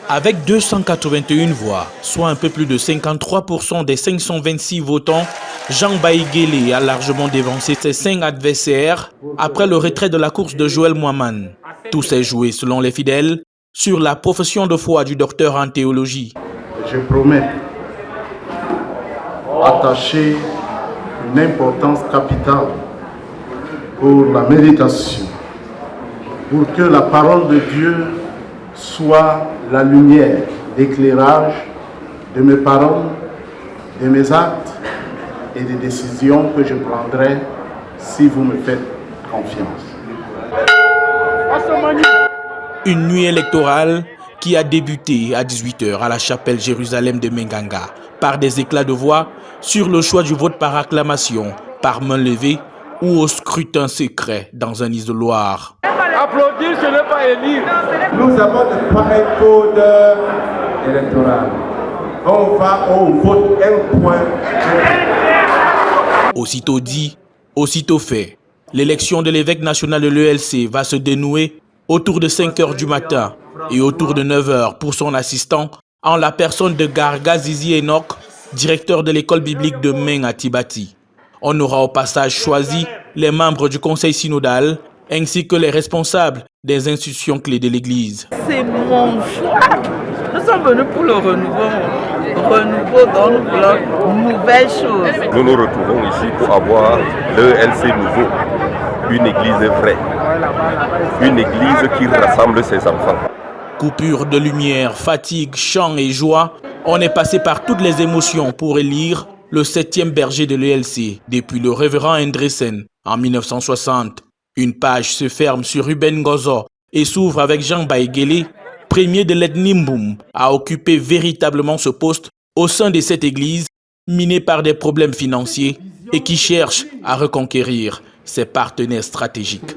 Avec 281 voix, soit un peu plus de 53% des 526 votants, Jean Baïguélé a largement dévancé ses 5 adversaires après le retrait de la course de Joël Mohaman. Tout s'est joué, selon les fidèles, sur la profession de foi du docteur en théologie. Je promets attacher une importance capitale pour la méditation, pour que la parole de Dieu soit la lumière d'éclairage de mes paroles, de mes actes et des décisions que je prendrai si vous me faites confiance. Une nuit électorale qui a débuté à 18 h à la chapelle Jérusalem de Menganga par des éclats de voix sur le choix du vote par acclamation, par main levée ou au scrutin secret dans un isoloir. Applaudir, ce n'est pas élire. Nous avons de pareils codes électoraux. On vote un point. Aussitôt dit, aussitôt fait. L'élection de l'évêque national de l'ELC va se dénouer autour de 5 h du matin et autour de 9 h pour son assistant, en la personne de Garga Zizi Enoch, directeur de l'école biblique de Meng à Tibati. On aura au passage choisi les membres du conseil synodal ainsi que les responsables des institutions clés de l'Église. C'est mon choix. Nous sommes venus pour le renouveau. Renouveau dont nous voulons une nouvelle chose. Nous nous retrouvons ici pour avoir l'ELC nouveau, une église vraie, une église qui rassemble ses enfants. Coupure de lumière, fatigue, chant et joie, on est passé par toutes les émotions pour élire le 7e berger de l'ELC depuis le révérend Andresen en 1960. Une page se ferme sur Ruben Gozo et s'ouvre avec Jean Baïguélé, premier de l'ethnie Mboum, à occuper véritablement ce poste au sein de cette église minée par des problèmes financiers et qui cherche à reconquérir ses partenaires stratégiques.